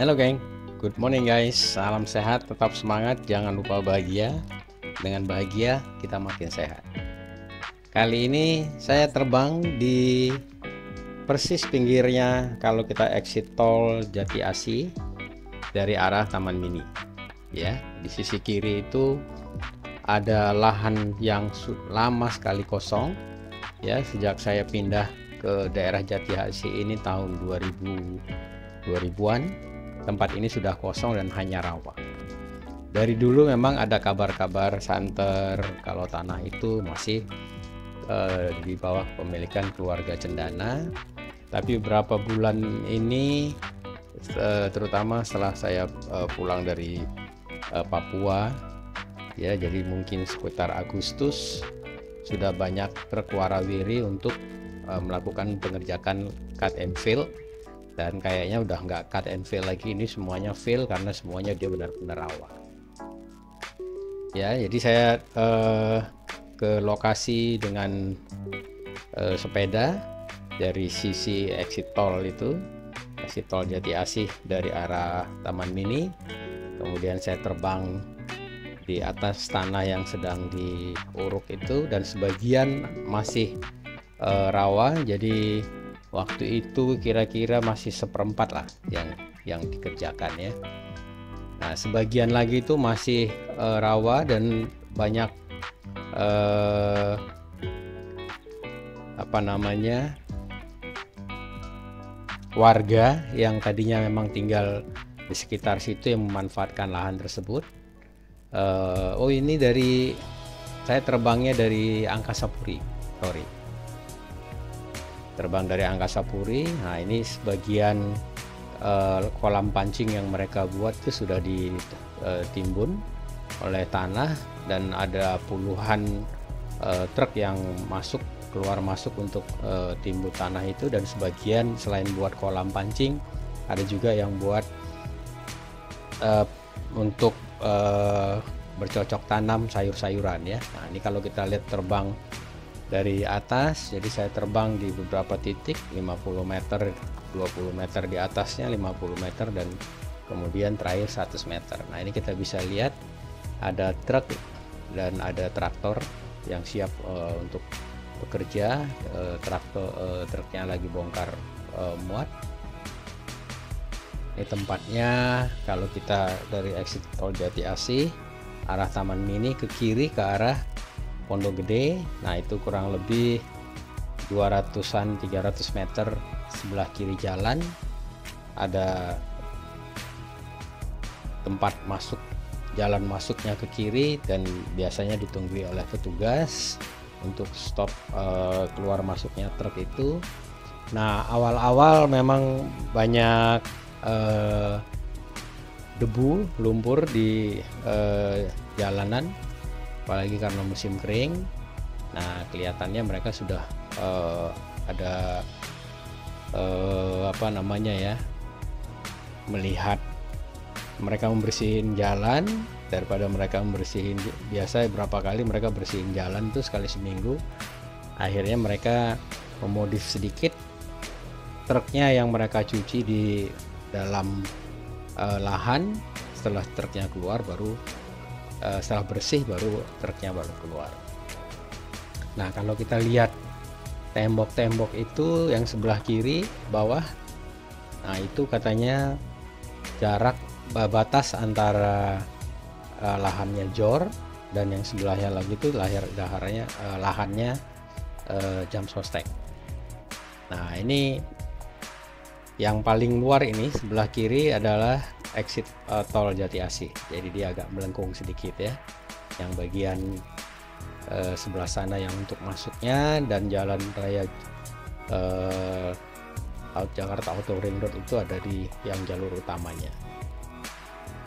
Halo geng, good morning guys. Salam sehat, tetap semangat, jangan lupa bahagia. Dengan bahagia kita makin sehat. Kali ini saya terbang di persis pinggirnya kalau kita exit tol Jati Asih dari arah Taman Mini. Ya, di sisi kiri itu ada lahan yang lama sekali kosong. Ya, sejak saya pindah ke daerah Jati Asih ini tahun 2000-an. Tempat ini sudah kosong dan hanya rawa. Dari dulu memang ada kabar-kabar santer kalau tanah itu masih di bawah pemilikan keluarga Cendana. Tapi beberapa bulan ini, terutama setelah saya pulang dari Papua, ya, jadi mungkin sekitar Agustus sudah banyak truk warawiri untuk melakukan pengerjaan cut and fill. Dan kayaknya udah nggak cut and fill lagi, ini semuanya fill karena semuanya dia benar-benar rawa. Ya, jadi saya ke lokasi dengan sepeda dari sisi exit tol itu, exit tol Jati Asih dari arah Taman Mini. Kemudian saya terbang di atas tanah yang sedang diuruk itu dan sebagian masih rawa, jadi waktu itu kira-kira masih seperempat lah yang dikerjakan ya. Nah, sebagian lagi itu masih rawa dan banyak warga yang tadinya memang tinggal di sekitar situ yang memanfaatkan lahan tersebut. Oh, ini saya terbangnya dari Angkasa Puri, terbang dari Angkasa Puri. Nah, ini sebagian kolam pancing yang mereka buat itu sudah ditimbun oleh tanah dan ada puluhan truk yang keluar masuk untuk timbun tanah itu, dan sebagian selain buat kolam pancing ada juga yang buat untuk bercocok tanam sayur-sayuran ya. Nah, ini kalau kita lihat terbang dari atas, jadi saya terbang di beberapa titik, 50 meter, 20 meter di atasnya, 50 meter, dan kemudian terakhir 100 meter. Nah, ini kita bisa lihat ada truk dan ada traktor yang siap untuk bekerja. Truknya lagi bongkar muat. Ini tempatnya kalau kita dari exit tol Jati Asih arah Taman Mini ke kiri ke arah Pondok Gede. Nah, itu kurang lebih 200-an 300 meter sebelah kiri jalan ada tempat jalan masuknya ke kiri, dan biasanya ditunggui oleh petugas untuk stop keluar masuknya truk itu. Nah, awal-awal memang banyak debu lumpur di jalanan, apalagi karena musim kering. Nah, kelihatannya mereka sudah ada melihat mereka membersihin jalan daripada mereka membersihin biasa. Berapa kali mereka bersihin jalan tuh sekali seminggu. Akhirnya mereka memodif sedikit truknya yang mereka cuci di dalam lahan. Setelah truknya keluar setelah bersih baru truknya baru keluar. Nah, kalau kita lihat tembok-tembok itu yang sebelah kiri bawah, nah itu katanya jarak batas antara lahannya jor dan yang sebelahnya lagi itu lahannya jam sostek. Nah, ini yang paling luar ini sebelah kiri adalah exit tol Jati Asih, jadi dia agak melengkung sedikit ya. Yang bagian sebelah sana yang untuk masuknya, dan jalan raya Jakarta Auto Ring Road itu ada di yang jalur utamanya.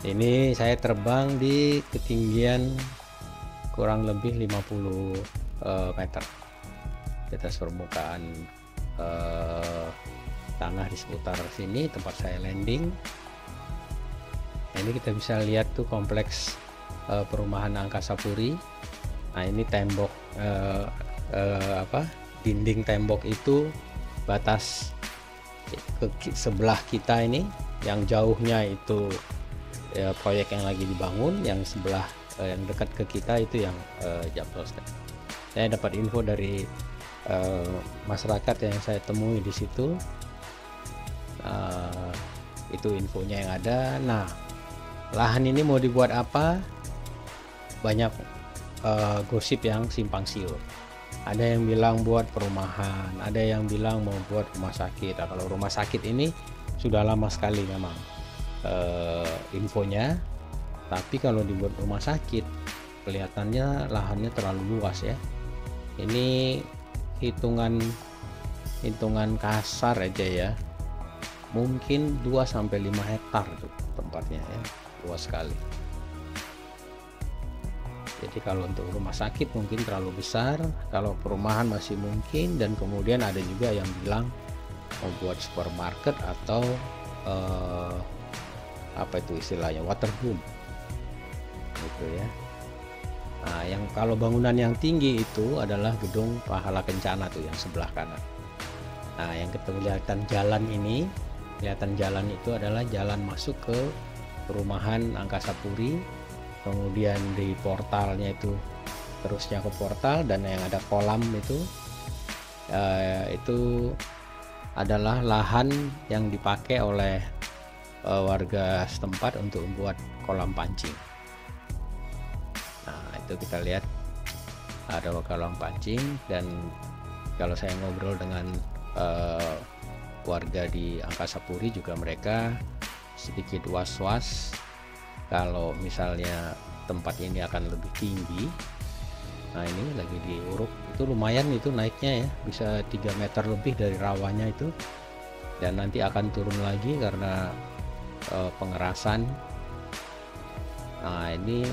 Ini saya terbang di ketinggian kurang lebih 50 meter di atas permukaan tanah di seputar sini tempat saya landing. Nah, ini kita bisa lihat tuh kompleks perumahan Angkasa Puri. Nah, ini tembok dinding tembok itu batas ke sebelah kita ini yang jauhnya itu ya, proyek yang lagi dibangun, yang sebelah yang dekat ke kita itu yang Japsos. Saya dapat info dari masyarakat yang saya temui di situ, itu infonya yang ada. Nah, lahan ini mau dibuat apa? Banyak gosip yang simpang siur. Ada yang bilang buat perumahan, ada yang bilang mau buat rumah sakit. Nah, kalau rumah sakit ini sudah lama sekali memang infonya, tapi kalau dibuat rumah sakit kelihatannya lahannya terlalu luas ya. Ini hitungan kasar aja ya, mungkin 2-5 hektar tuh tempatnya ya, luas sekali. Jadi kalau untuk rumah sakit mungkin terlalu besar, kalau perumahan masih mungkin, dan kemudian ada juga yang bilang mau buat supermarket atau apa itu istilahnya, waterboom gitu ya. Nah, yang kalau bangunan yang tinggi itu adalah gedung Pahala Kencana tuh yang sebelah kanan. Nah, yang kelihatan jalan ini, kelihatan jalan itu adalah jalan masuk ke perumahan Angkasa Puri. Kemudian di portalnya itu terusnya ke portal, dan yang ada kolam itu adalah lahan yang dipakai oleh warga setempat untuk membuat kolam pancing. Nah, itu kita lihat ada kolam pancing, dan kalau saya ngobrol dengan warga di Angkasa Puri juga, mereka sedikit was-was kalau misalnya tempat ini akan lebih tinggi. Nah, ini lagi diuruk, itu lumayan itu naiknya ya, bisa 3 meter lebih dari rawanya itu, dan nanti akan turun lagi karena pengerasan. Nah, ini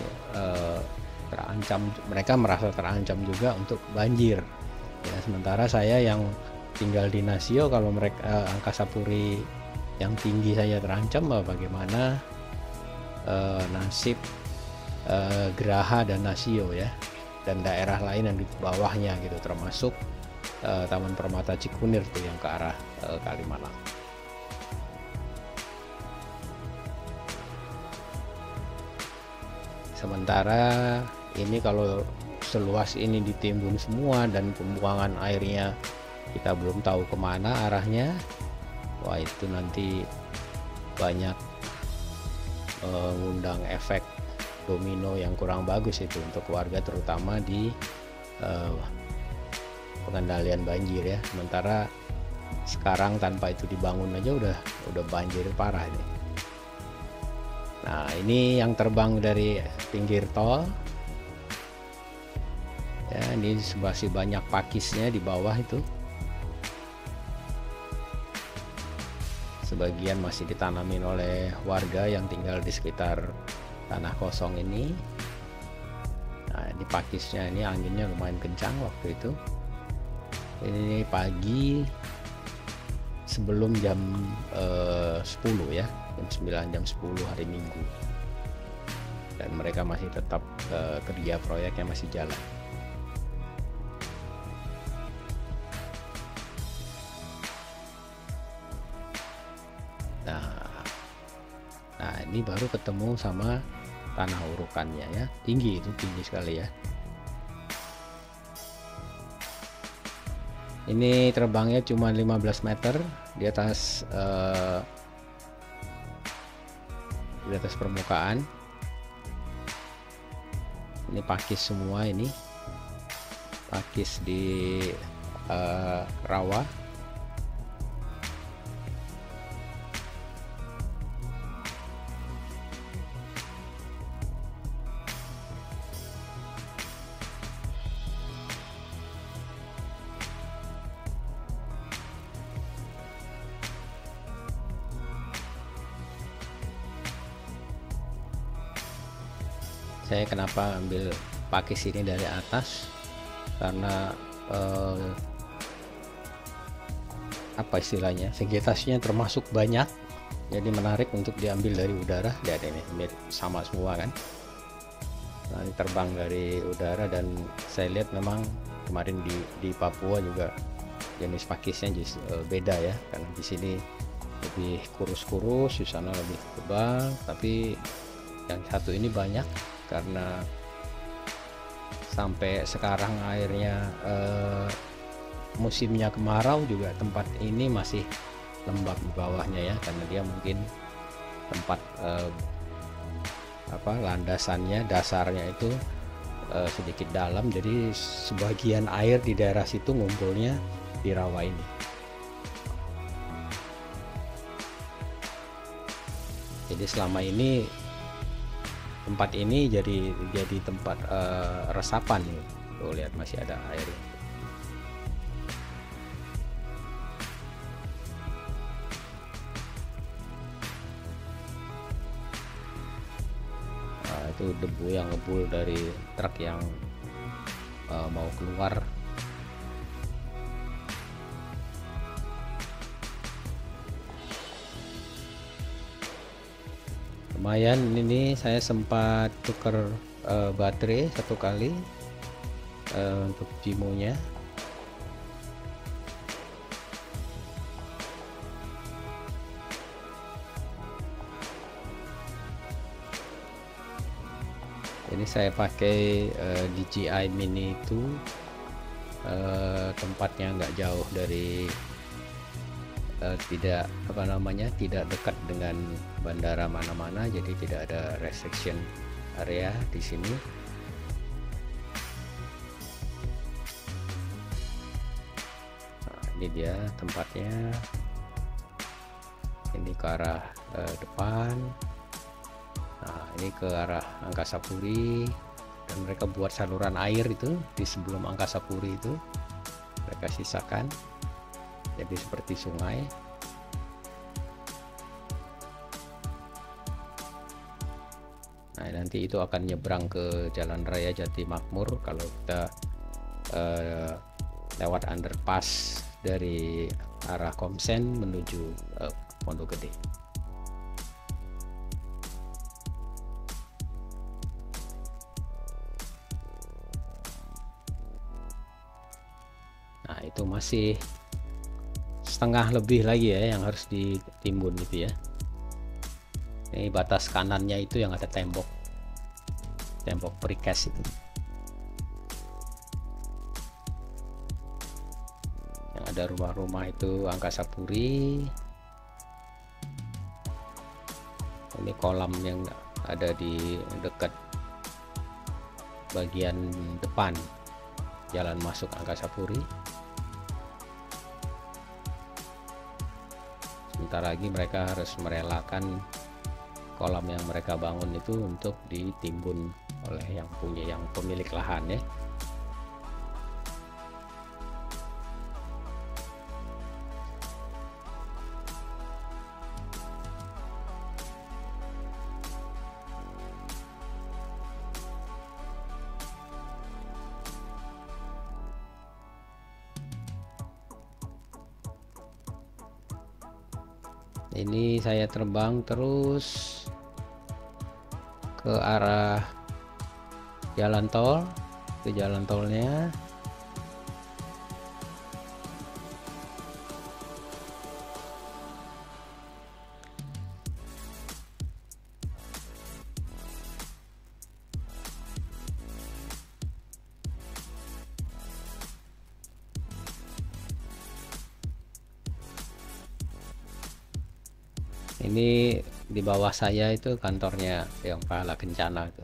terancam, mereka merasa terancam juga untuk banjir ya. Sementara saya yang tinggal di Nasio, kalau mereka Angkasa Puri yang tinggi saya terancam, bagaimana nasib Geraha dan Nasio ya, dan daerah lain yang di bawahnya gitu, termasuk Taman Permata Cikunir tuh yang ke arah Kalimalang. Sementara ini kalau seluas ini ditimbun semua dan pembuangan airnya kita belum tahu kemana arahnya, wah itu nanti banyak mengundang efek domino yang kurang bagus itu untuk warga, terutama di pengendalian banjir ya. Sementara sekarang tanpa itu dibangun aja udah banjir parah ini. Nah, ini yang terbang dari pinggir tol ya, ini masih banyak pakisnya di bawah itu, sebagian masih ditanamin oleh warga yang tinggal di sekitar tanah kosong ini. Nah, ini pakisnya, ini anginnya lumayan kencang waktu itu. Ini pagi sebelum jam 10 ya, jam 9, jam 10 hari Minggu, dan mereka masih tetap kerja, proyeknya masih jalan. Nah, ini baru ketemu sama tanah urukannya ya, tinggi, itu tinggi sekali ya. Ini terbangnya cuma 15 meter di atas permukaan. Ini pakis semua, ini pakis di rawa. Saya kenapa ambil pakis ini dari atas, karena apa istilahnya, vegetasinya termasuk banyak, jadi menarik untuk diambil dari udara. Lihat ini sama semua kan. Nah, ini terbang dari udara, dan saya lihat memang kemarin di Papua juga jenis pakisnya beda ya, karena di sini lebih kurus-kurus, di sana lebih tebal, tapi yang satu ini banyak karena sampai sekarang airnya musimnya kemarau juga tempat ini masih lembab di bawahnya ya, karena dia mungkin tempat landasannya, dasarnya itu sedikit dalam, jadi sebagian air di daerah situ ngumpulnya di rawa ini. Jadi selama ini tempat ini jadi tempat resapan nih. Tuh lihat masih ada air. Nah, itu debu yang ngebul dari truk yang mau keluar. Lumayan, ini saya sempat tuker baterai satu kali untuk Jimonya. Ini saya pakai DJI Mini itu, tempatnya nggak jauh dari tidak dekat dengan bandara mana-mana, jadi tidak ada restriction area di sini. Nah, ini dia tempatnya, ini ke arah depan. Nah, ini ke arah Angkasa Puri, dan mereka buat saluran air itu di sebelum Angkasa Puri itu mereka sisakan, jadi seperti sungai. Nah, nanti itu akan nyebrang ke Jalan Raya Jati Makmur kalau kita lewat underpass dari arah Komsen menuju Pondok Gede. Nah, itu masih setengah lebih lagi ya yang harus ditimbun gitu ya. Ini batas kanannya itu yang ada tembok precast itu, yang ada rumah-rumah itu Angkasa Puri. Ini kolam yang ada di dekat bagian depan jalan masuk Angkasa Puri. Sebentar lagi mereka harus merelakan kolam yang mereka bangun itu untuk ditimbun oleh yang pemilik lahan ya. Ini saya terbang terus ke arah jalan tol, ke jalan tolnya. Ini di bawah saya itu kantornya yang Pahala Kencana itu.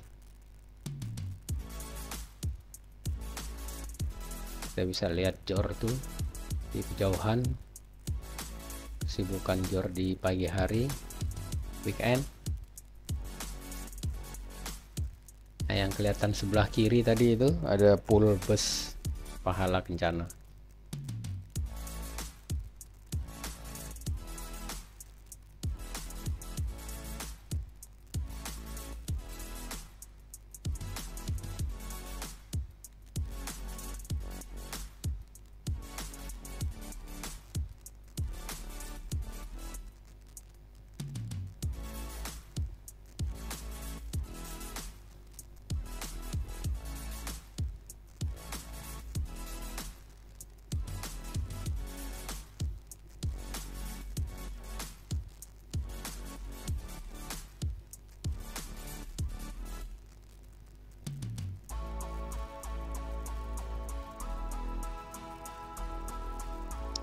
Kita bisa lihat JOR tuh di kejauhan, kesibukan JOR di pagi hari weekend. Nah, yang kelihatan sebelah kiri tadi itu ada pool bus Pahala Kencana.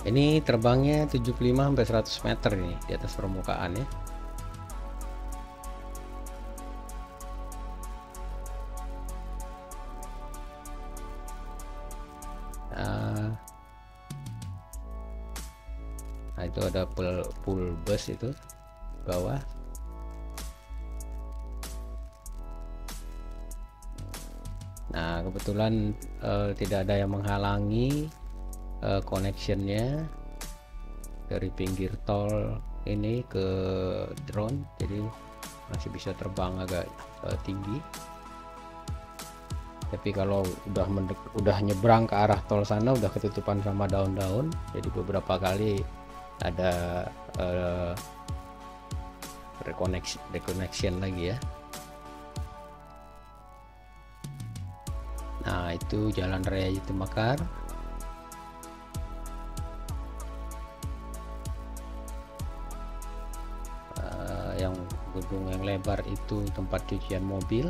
Ini terbangnya 75 sampai 100 meter ini di atas permukaan ya. Nah, itu ada pool bus itu bawah. Nah, kebetulan tidak ada yang menghalangi connectionnya dari pinggir tol ini ke drone, jadi masih bisa terbang agak tinggi. Tapi kalau udah nyebrang ke arah tol sana udah ketutupan sama daun-daun, jadi beberapa kali ada reconnection lagi ya. Nah, itu Jalan Raya Jatimekar. Yang gedung yang lebar itu tempat cucian mobil.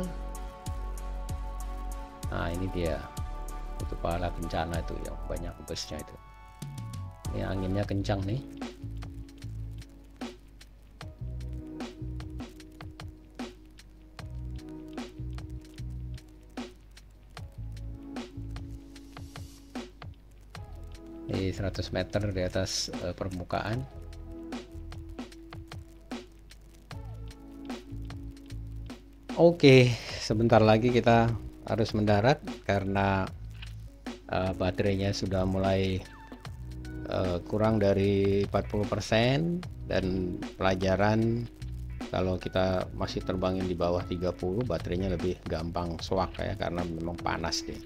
Nah, ini dia, itu pala bencana itu yang banyak busnya itu. Ini anginnya kencang nih. Di 100 meter di atas permukaan. Oke, sebentar lagi kita harus mendarat karena baterainya sudah mulai kurang dari 40%, dan pelajaran kalau kita masih terbangin di bawah 30 baterainya lebih gampang swak ya, karena memang panas deh.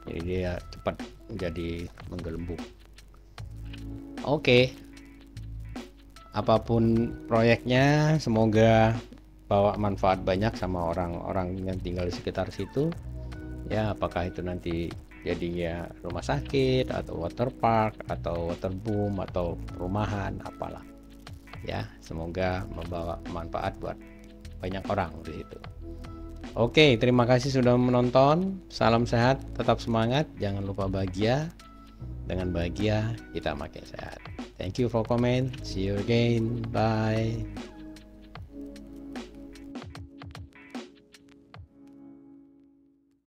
Jadi dia cepat menjadi menggelembung. Oke. Apapun proyeknya, semoga bawa manfaat banyak sama orang-orang yang tinggal di sekitar situ. Ya, apakah itu nanti jadinya rumah sakit atau water park atau waterboom atau perumahan apalah. Ya, semoga membawa manfaat buat banyak orang di situ. Oke, terima kasih sudah menonton. Salam sehat, tetap semangat, jangan lupa bahagia. Dengan bahagia kita makin sehat. Thank you for comment. See you again. Bye.